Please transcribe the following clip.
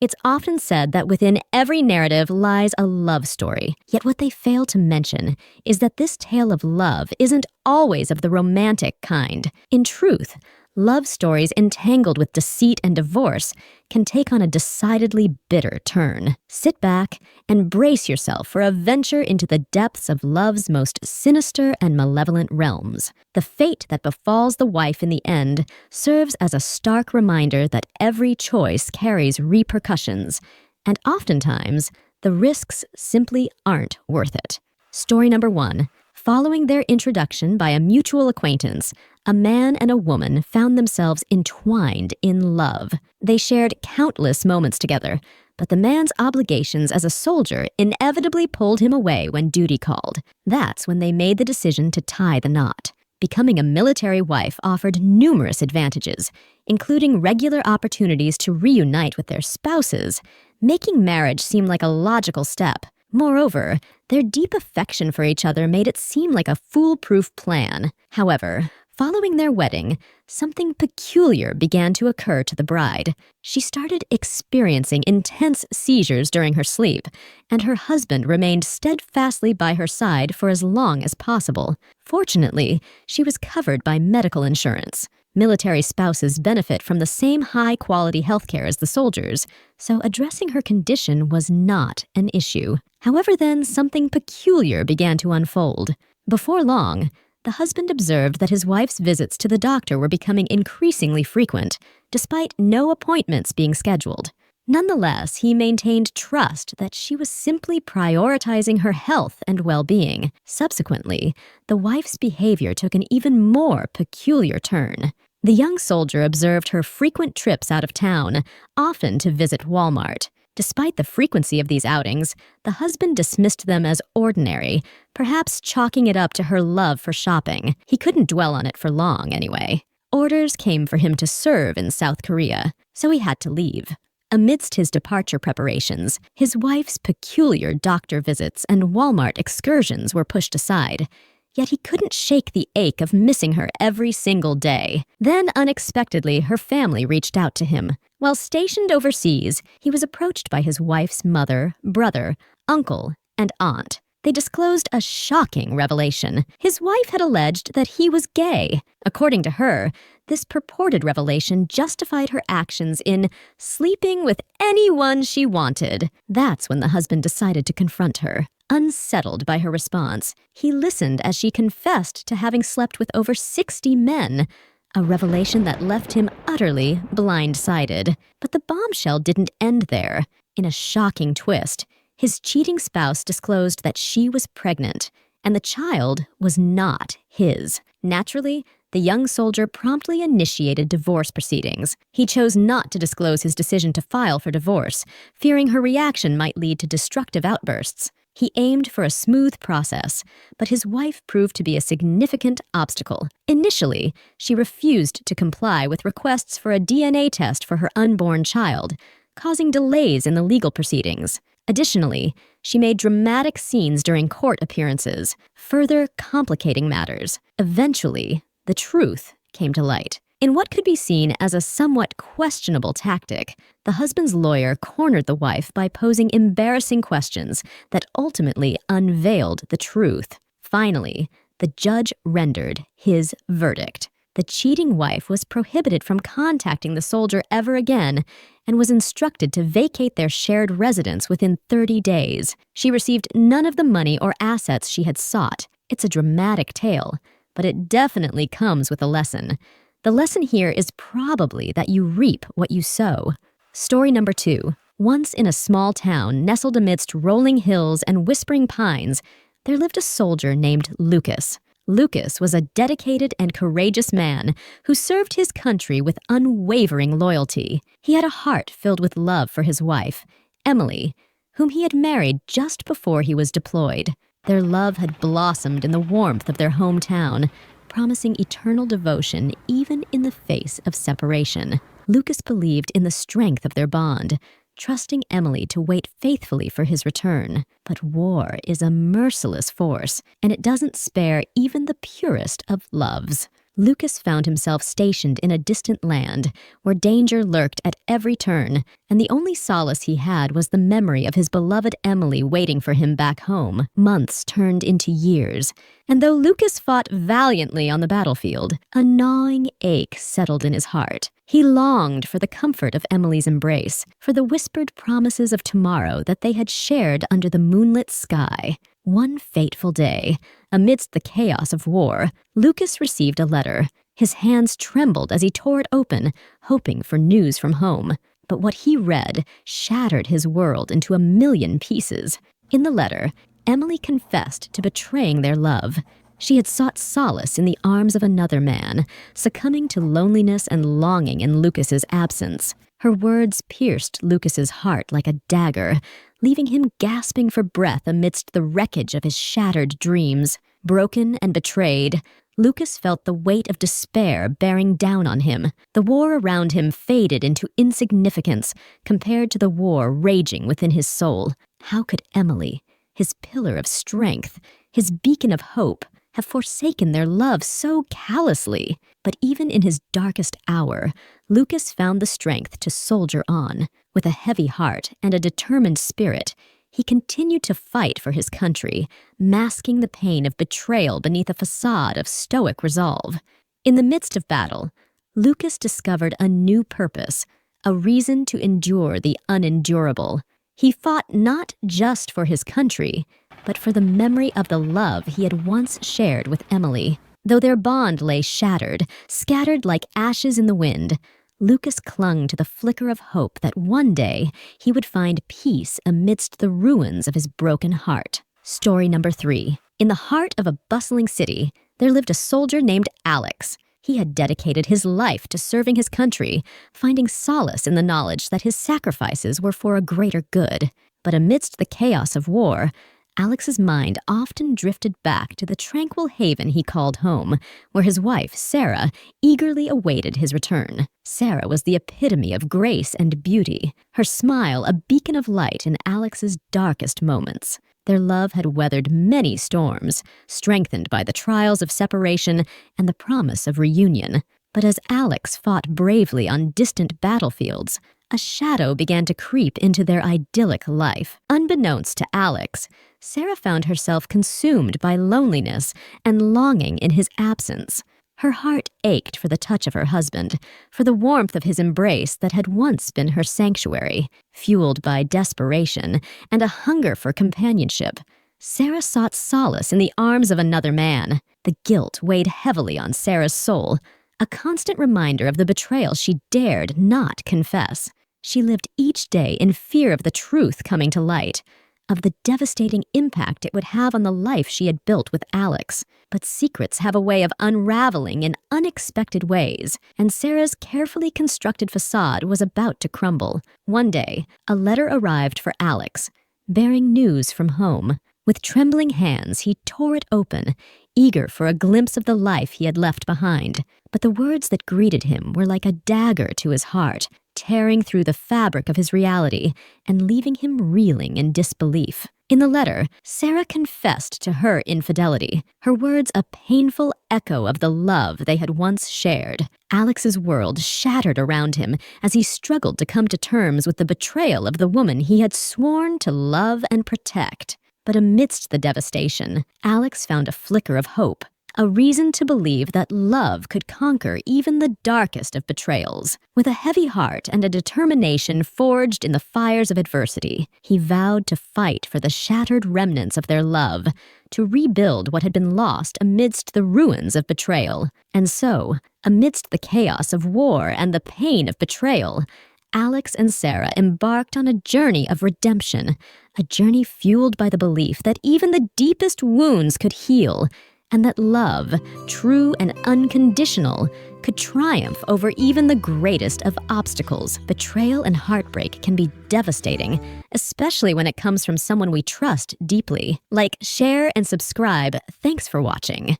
It's often said that within every narrative lies a love story, yet what they fail to mention is that this tale of love isn't always of the romantic kind. In truth, love stories entangled with deceit and divorce can take on a decidedly bitter turn. Sit back and brace yourself for a venture into the depths of love's most sinister and malevolent realms. The fate that befalls the wife in the end serves as a stark reminder that every choice carries repercussions, and oftentimes, the risks simply aren't worth it. Story number 1. Following their introduction by a mutual acquaintance, a man and a woman found themselves entwined in love. They shared countless moments together, but the man's obligations as a soldier inevitably pulled him away when duty called. That's when they made the decision to tie the knot. Becoming a military wife offered numerous advantages, including regular opportunities to reunite with their spouses, making marriage seem like a logical step. Moreover, their deep affection for each other made it seem like a foolproof plan. However, following their wedding, something peculiar began to occur to the bride. She started experiencing intense seizures during her sleep, and her husband remained steadfastly by her side for as long as possible. Fortunately, she was covered by medical insurance. Military spouses benefit from the same high-quality healthcare as the soldiers, so addressing her condition was not an issue. However, then, something peculiar began to unfold. Before long, the husband observed that his wife's visits to the doctor were becoming increasingly frequent, despite no appointments being scheduled. Nonetheless, he maintained trust that she was simply prioritizing her health and well-being. Subsequently, the wife's behavior took an even more peculiar turn. The young soldier observed her frequent trips out of town, often to visit Walmart. Despite the frequency of these outings, the husband dismissed them as ordinary, perhaps chalking it up to her love for shopping. He couldn't dwell on it for long, anyway. Orders came for him to serve in South Korea, so he had to leave. Amidst his departure preparations, his wife's peculiar doctor visits and Walmart excursions were pushed aside. Yet he couldn't shake the ache of missing her every single day. Then, unexpectedly, her family reached out to him. While stationed overseas, he was approached by his wife's mother, brother, uncle, and aunt. They disclosed a shocking revelation. His wife had alleged that he was gay. According to her, this purported revelation justified her actions in sleeping with anyone she wanted. That's when the husband decided to confront her. Unsettled by her response, he listened as she confessed to having slept with over 60 men, a revelation that left him utterly blindsided. But the bombshell didn't end there. In a shocking twist, his cheating spouse disclosed that she was pregnant, and the child was not his. Naturally, the young soldier promptly initiated divorce proceedings. He chose not to disclose his decision to file for divorce, fearing her reaction might lead to destructive outbursts. He aimed for a smooth process, but his wife proved to be a significant obstacle. Initially, she refused to comply with requests for a DNA test for her unborn child, causing delays in the legal proceedings. Additionally, she made dramatic scenes during court appearances, further complicating matters. Eventually, the truth came to light. In what could be seen as a somewhat questionable tactic, the husband's lawyer cornered the wife by posing embarrassing questions that ultimately unveiled the truth. Finally, the judge rendered his verdict. The cheating wife was prohibited from contacting the soldier ever again and was instructed to vacate their shared residence within 30 days. She received none of the money or assets she had sought. It's a dramatic tale, but it definitely comes with a lesson. The lesson here is probably that you reap what you sow. Story number 2. Once in a small town nestled amidst rolling hills and whispering pines, there lived a soldier named Lucas. Lucas was a dedicated and courageous man who served his country with unwavering loyalty. He had a heart filled with love for his wife, Emily, whom he had married just before he was deployed. Their love had blossomed in the warmth of their hometown, promising eternal devotion even in the face of separation. Lucas believed in the strength of their bond, trusting Emily to wait faithfully for his return. But war is a merciless force, and it doesn't spare even the purest of loves. Lucas found himself stationed in a distant land where danger lurked at every turn, and the only solace he had was the memory of his beloved Emily waiting for him back home. Months turned into years, and though Lucas fought valiantly on the battlefield, a gnawing ache settled in his heart. He longed for the comfort of Emily's embrace, for the whispered promises of tomorrow that they had shared under the moonlit sky. One fateful day, amidst the chaos of war, Lucas received a letter. His hands trembled as he tore it open, hoping for news from home. But what he read shattered his world into a million pieces. In the letter, Emily confessed to betraying their love. She had sought solace in the arms of another man, succumbing to loneliness and longing in Lucas's absence. Her words pierced Lucas's heart like a dagger, leaving him gasping for breath amidst the wreckage of his shattered dreams. Broken and betrayed, Lucas felt the weight of despair bearing down on him. The war around him faded into insignificance compared to the war raging within his soul. How could Emily, his pillar of strength, his beacon of hope, have forsaken their love so callously? But even in his darkest hour, Lucas found the strength to soldier on. With a heavy heart and a determined spirit, he continued to fight for his country, masking the pain of betrayal beneath a facade of stoic resolve. In the midst of battle, Lucas discovered a new purpose, a reason to endure the unendurable. He fought not just for his country, but for the memory of the love he had once shared with Emily. Though their bond lay shattered, scattered like ashes in the wind, Lucas clung to the flicker of hope that one day he would find peace amidst the ruins of his broken heart. Story number 3. In the heart of a bustling city, there lived a soldier named Alex. He had dedicated his life to serving his country, finding solace in the knowledge that his sacrifices were for a greater good. But amidst the chaos of war, Alex's mind often drifted back to the tranquil haven he called home, where his wife, Sarah, eagerly awaited his return. Sarah was the epitome of grace and beauty, her smile a beacon of light in Alex's darkest moments. Their love had weathered many storms, strengthened by the trials of separation and the promise of reunion. But as Alex fought bravely on distant battlefields, a shadow began to creep into their idyllic life. Unbeknownst to Alex, Sarah found herself consumed by loneliness and longing in his absence. Her heart ached for the touch of her husband, for the warmth of his embrace that had once been her sanctuary. Fueled by desperation and a hunger for companionship, Sarah sought solace in the arms of another man. The guilt weighed heavily on Sarah's soul, a constant reminder of the betrayal she dared not confess. She lived each day in fear of the truth coming to light, of the devastating impact it would have on the life she had built with Alex. But secrets have a way of unraveling in unexpected ways, and Sarah's carefully constructed facade was about to crumble. One day, a letter arrived for Alex, bearing news from home. With trembling hands, he tore it open, eager for a glimpse of the life he had left behind. But the words that greeted him were like a dagger to his heart, tearing through the fabric of his reality and leaving him reeling in disbelief. In the letter, Sarah confessed to her infidelity, her words a painful echo of the love they had once shared. Alex's world shattered around him as he struggled to come to terms with the betrayal of the woman he had sworn to love and protect. But amidst the devastation, Alex found a flicker of hope, a reason to believe that love could conquer even the darkest of betrayals. With a heavy heart and a determination forged in the fires of adversity, he vowed to fight for the shattered remnants of their love, to rebuild what had been lost amidst the ruins of betrayal. And so, amidst the chaos of war and the pain of betrayal, Alex and Sarah embarked on a journey of redemption, a journey fueled by the belief that even the deepest wounds could heal, and that love, true and unconditional, could triumph over even the greatest of obstacles. Betrayal and heartbreak can be devastating, especially when it comes from someone we trust deeply. Like, share, and subscribe. Thanks for watching.